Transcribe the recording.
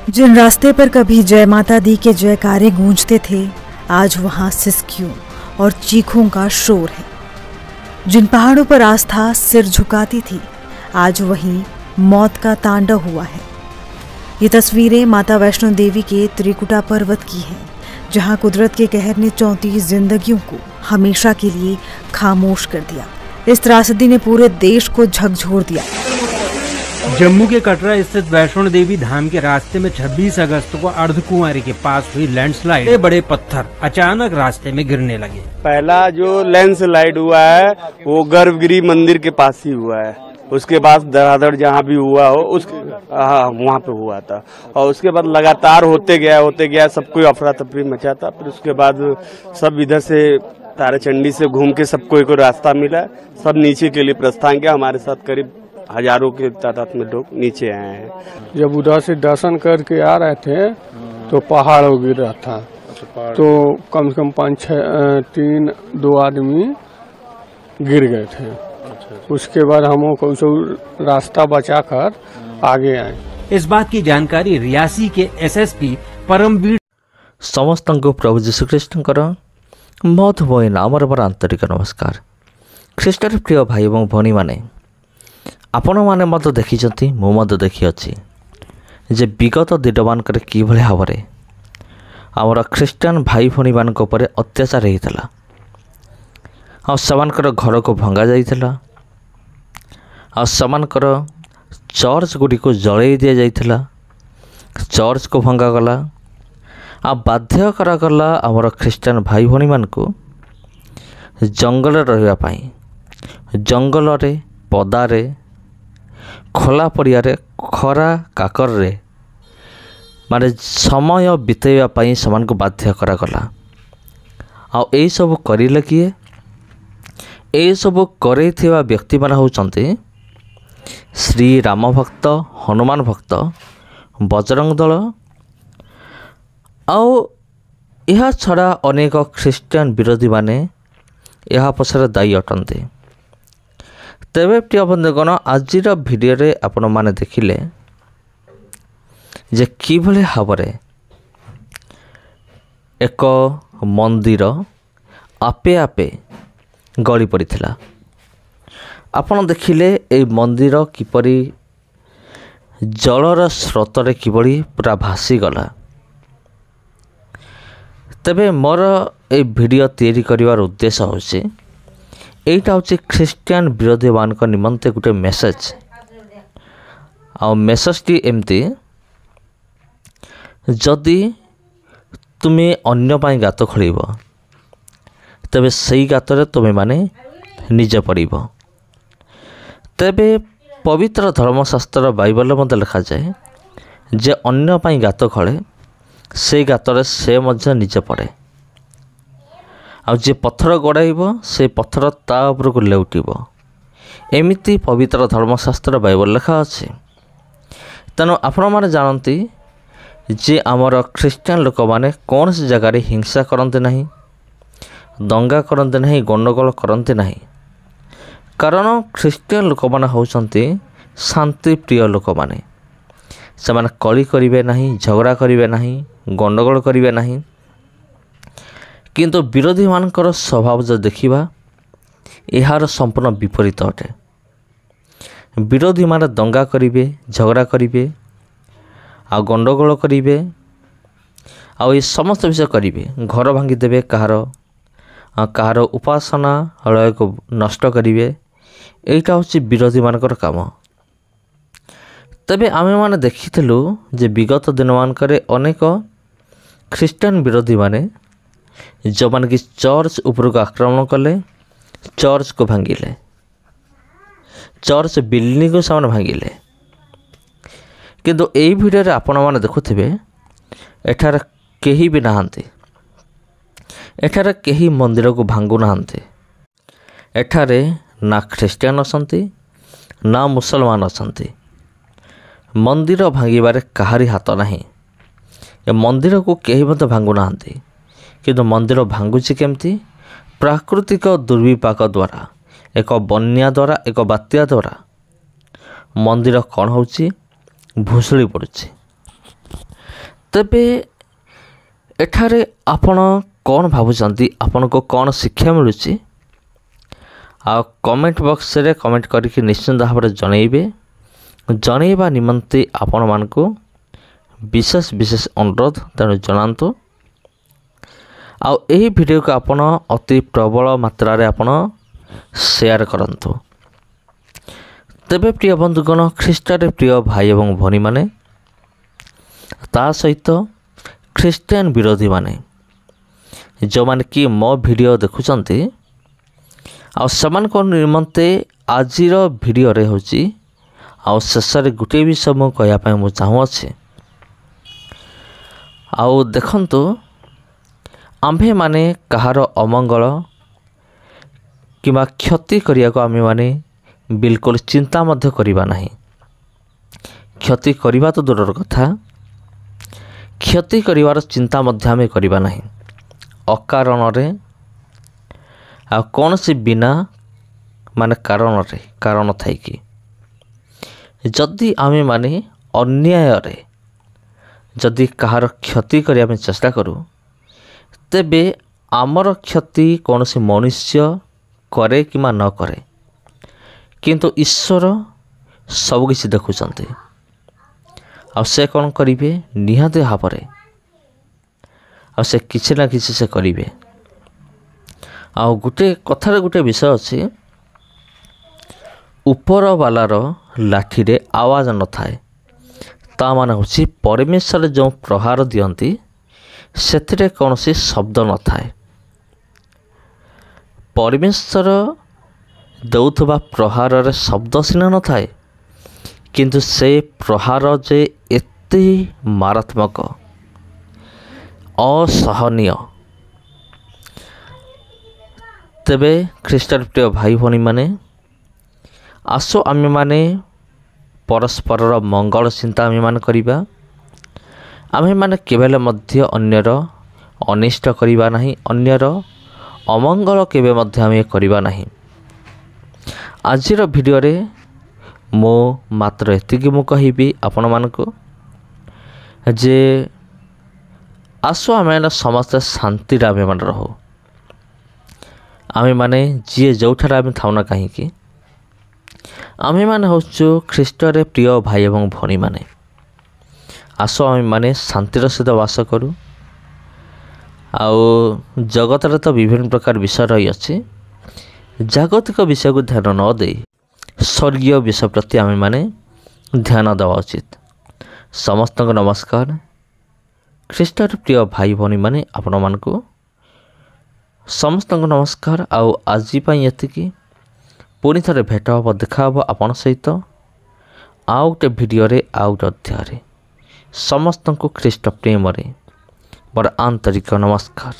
जिन रास्ते पर कभी जय माता दी के जयकारे गूंजते थे, आज वहां सिसकियों और चीखों का शोर है। जिन पहाड़ों पर आस्था सिर झुकाती थी, आज वहीं मौत का तांडव हुआ है। ये तस्वीरें माता वैष्णो देवी के त्रिकुटा पर्वत की हैं, जहां कुदरत के कहर ने 34 जिंदगियों को हमेशा के लिए खामोश कर दिया। इस त्रासदी ने पूरे देश को झकझोर दिया। जम्मू के कटरा स्थित वैष्णो देवी धाम के रास्ते में 26 अगस्त को अर्धकुंवारी के पास हुई लैंडस्लाइड, बड़े पत्थर अचानक रास्ते में गिरने लगे। पहला जो लैंडस्लाइड हुआ है वो गर्भगृह मंदिर के पास ही हुआ है। उसके बाद धड़ाधड़ जहाँ भी हुआ हो वहाँ पे हुआ था, और उसके बाद लगातार होते गया सब कोई अफरा तफरी मचा था। फिर उसके बाद सब इधर से ताराचंडी से घूम के सबको एक रास्ता मिला, सब नीचे के लिए प्रस्थान किया। हमारे साथ करीब हजारों के तादाद में लोग नीचे आए हैं। जब उधर से दर्शन करके आ रहे थे तो पहाड़ गिर रहा था, तो कम से कम 2 आदमी गिर गए थे। उसके बाद हम रास्ता बचाकर आगे आए। इस बात की जानकारी रियासी के एसएसपी परमवीर समस्त प्रभु जीशुख्रीष्टर मधुमय नामर बर आंतरिक नमस्कार। ख्रीष्टर प्रिय भाई और भौणी माने आपण मैंने मत देखी मु देखी अच्छी जे विगत दिन मानक कि भाव में आमर ख्रीष्टान भाई भौणी मान अत्याचार होता और सेमानकर घर को भंगा जाइथिला और सेमानकर चर्च गुड़ी को जलई दि जाइथिला। चर्च को भंगा गला आ बाध्य करागला आमर ख्रीष्टान भाई भौणी मानकु जंगल रहिबा पाई, जंगल रे पदारे खोला पड़िया खरा काकर रे माने समय बितेवा पाई समान को बाध्य करागला। आ एई सब करिले किए? ए सब करैथिबा व्यक्ति मान होचंती श्री राम भक्त, हनुमान भक्त, बजरंग दल आउ यह छड़ा अनेक ख्रीष्टान विरोधी माने यह पछरे दायी अटंती। तेबे प्रिय बंधुगण, आजिर भिडियो रे आपण माने देखिले जे कि भले भावरे एक मंदिर आपे आपे गली पड़िथिला। आपण देखिले ए मंदिर किपरि जलर स्रोतरे किपरि पूरा भासी गला। तेबे मोर ए वीडियो तैयारी करिवार उद्देश्य होछि एटा होछि ख्रीष्टियान विरोधी मानक निमंते गुटे मेसेज। आ मेसेजटी एमती, जदि तुमे अन्य पाई गात खोलिब तेबे सही गातरे तुमे माने निजे पड़िब। तेबे पवित्र धर्मशास्त्र बाइबल मध्य लिखा जाए जे अन्य पाई गात खोले से गातरे से मध्य निजे पड़े। आ जे पत्थर गड़ाइब से पत्थर ता उपर को लेउटिब। एमिति पवित्र धर्मशास्त्र बाइबल लिखा अछि। तेणु आपण माने जानती जे आमर ख्रीष्टियान लोक माने कौन सी जगार हिंसा करते नहीं, दंगा करते नहीं, गंडगोल करते नहीं। कारण ख्रीष्टियान लोक माने होचंती शांति प्रिय लोक माने। से माने कली करिवे नहीं, झगड़ा करिवे नहीं, गंडगोल करिवे नहीं। किंतु विरोधी मानकर स्वभाव जो देखिबा यार संपूर्ण विपरीत अटे। विरोधी माने दंगा करिवे, झगड़ा करिवे आ गंडगोल करिवे आ ये समस्त विषय करिवे। घर भांगी देवे, कहार उपासना हलय को नष्ट करिवे। एटा होछि विरोधी मानकर काम। तबे आमे माने देखिथिलु जे विगत दिन मानकरे अनेक ख्रीष्टान विरोधी माने जो मान कि चर्च ऊपर को आक्रमण कले, चर्च को भांगिले, चर्च बिल्डिंग को सामान भांगिले। किंतु एई वीडियो रे आपण माने देखुथिबे एठार केही भी नाहंती, एठार केही मंदिर को भांगु नाहंती। एठारे ना ख्रीष्टियान असंती ना मुसलमान असंती। मंदिर भांगिबारे काहारी हाथ नाही। ए मंदिर को केही मत भांगु नाहंती। किंतु मंदिर भांगुची केमती? प्राकृतिक दुर्विपाक द्वारा ଏକ ବନ୍ୟା ଦ୍ୱାରା ଏକ ବାତ୍ୟା ଦ୍ୱାରା ମନ୍ଦିର କ'ଣ ହେଉଛି ଭୁଷୁଡ଼ି ପଡ଼ୁଛି। ତେବେ ଏଠାରେ ଆପଣ କ'ଣ ଭାବୁଛନ୍ତି, ଆପଣଙ୍କୁ କ'ଣ ଶିକ୍ଷା ମିଳୁଛି? ଆଉ କମେଣ୍ଟ ବକ୍ସରେ କମେଣ୍ଟ କରିକି ନିଶ୍ଚିନ୍ତ ଭାବରେ ଜଣାଇବା ନିମନ୍ତେ ଆପଣମାନଙ୍କୁ ବିଶେଷ ଅନୁରୋଧ, ତେଣୁ ଜଣାନ୍ତୁ। ଆଉ ଏହି ଭିଡ଼ିଓକୁ ଆପଣ ଅତି ପ୍ରବଳ ମାତ୍ରାରେ ଆପଣ ସେୟାର କରନ୍ତୁ। ତେବେ ପ୍ରିୟ ବନ୍ଧୁଗଣ, ଖ୍ରୀଷ୍ଟରେ ପ୍ରିୟ ଭାଇ ଏବଂ ଭଉଣୀମାନେ, ତା ସହିତ ଖ୍ରୀଷ୍ଟିଆନ ବିରୋଧୀମାନେ ଯେଉଁମାନେ କି ମୋ ଭିଡ଼ିଓ ଦେଖୁଛନ୍ତି, ଆଉ ସେମାନଙ୍କ ନିମନ୍ତେ ଆଜିର ଭିଡ଼ିଓରେ ହେଉଛି ଆଉ ଶେଷରେ ଗୋଟିଏ ବିଷୟ ମୁଁ କହିବା ପାଇଁ ମୁଁ ଚାହୁଁଅଛି। ଆଉ ଦେଖନ୍ତୁ, ଆମ୍ଭେମାନେ କାହାର ଅମଙ୍ଗଳ କିମ୍ବା କ୍ଷତି କରିବାକୁ ଆମେମାନେ ବିଲକୁଲ ଚିନ୍ତା ମଧ୍ୟ କରିବା ନାହିଁ। କ୍ଷତି କରିବା ତ ଦୂରର କଥା, କ୍ଷତି କରିବାର ଚିନ୍ତା ମଧ୍ୟ ଆମେ କରିବା ନାହିଁ ଅକାରଣରେ, ଆଉ କୌଣସି ବିନା କାରଣ ଥାଇକି। ଯଦି ଆମେମାନେ ଅନ୍ୟାୟରେ ଯଦି କାହାର କ୍ଷତି କରିବା ପାଇଁ ଚେଷ୍ଟା କରୁ, ତେବେ ଆମର କ୍ଷତି କୌଣସି ମନୁଷ୍ୟ କରେ କିମ୍ବା ନ କରେ, କିନ୍ତୁ ଈଶ୍ୱର ସବୁକିଛି ଦେଖୁଛନ୍ତି। ଆଉ ସେ କ'ଣ କରିବେ? ନିହାତି ଭାବରେ ଆଉ ସେ କିଛି ନା କିଛି ସେ କରିବେ। ଆଉ କଥାରେ ଗୋଟେ ବିଷୟ ଅଛି, ଉପରବାଲାର ଲାଠିରେ ଆୱାଜ ନଥାଏ। ତା ମାନେ ହେଉଛି ପରମେଶ୍ୱର ଯେଉଁ ପ୍ରହାର ଦିଅନ୍ତି ସେଥିରେ କୌଣସି ଶବ୍ଦ ନଥାଏ। ପରମେଶ୍ୱର ଦେଉଥିବା ପ୍ରହାରରେ ଶବ୍ଦ ସିନା ନଥାଏ, କିନ୍ତୁ ସେ ପ୍ରହାର ଯେ ଏତେ ମାରାତ୍ମକ, ଅସହନୀୟ। ତେବେ ଖ୍ରୀଷ୍ଟର ପ୍ରିୟ ଭାଇ ଭଉଣୀମାନେ, ଆସୁ ଆମେମାନେ ପରସ୍ପରର ମଙ୍ଗଳ ଚିନ୍ତା ଆମେମାନେ କରିବା। ଆମେମାନେ କେବେ ମଧ୍ୟ ଅନ୍ୟର ଅନିଷ୍ଟ କରିବା ନାହିଁ, ଅନ୍ୟର ଅମଙ୍ଗଳ କେବେ ମଧ୍ୟ ଆମେ କରିବା ନାହିଁ। ଆଜିର ଭିଡ଼ିଓରେ ମୁଁ ମାତ୍ର ଏତିକି ମୁଁ କହିବି ଆପଣମାନଙ୍କୁ ଯେ ଆସୁ ଆମେମାନେ ସମସ୍ତେ ଶାନ୍ତିରେ ଆମେମାନେ ରହୁ। ଆମେମାନେ ଯିଏ ଯେଉଁଠାରେ ଆମେ ଥାଉନା କାହିଁକି, ଆମେମାନେ ହେଉଛୁ ଖ୍ରୀଷ୍ଟରେ ପ୍ରିୟ ଭାଇ ଏବଂ ଭଉଣୀମାନେ। ଆସ ଆମେମାନେ ଶାନ୍ତିର ସହିତ ବାସ କରୁ। ଆଉ ଜଗତରେ ତ ବିଭିନ୍ନ ପ୍ରକାର ବିଷୟ ରହିଅଛି, ଜାଗତିକ ବିଷୟକୁ ଧ୍ୟାନ ନ ଦେଇ ସ୍ୱର୍ଗୀୟ ବିଷୟ ପ୍ରତି ଆମେମାନେ ଧ୍ୟାନ ଦେବା ଉଚିତ। ସମସ୍ତଙ୍କୁ ନମସ୍କାର। ଖ୍ରୀଷ୍ଟର ପ୍ରିୟ ଭାଇ ଭଉଣୀମାନେ, ଆପଣମାନଙ୍କୁ ସମସ୍ତଙ୍କୁ ନମସ୍କାର। ଆଉ ଆଜି ପାଇଁ ଏତିକି। ପୁଣି ଥରେ ଭେଟ ହେବ, ଦେଖା ହେବ ଆପଣ ସହିତ ଆଉ ଗୋଟେ ଭିଡ଼ିଓରେ, ଆଉ ଗୋଟେ ଅଧ୍ୟାୟରେ। ସମସ୍ତଙ୍କୁ ଖ୍ରୀଷ୍ଟ ପ୍ରେମରେ ମୋର ଆନ୍ତରିକ ନମସ୍କାର।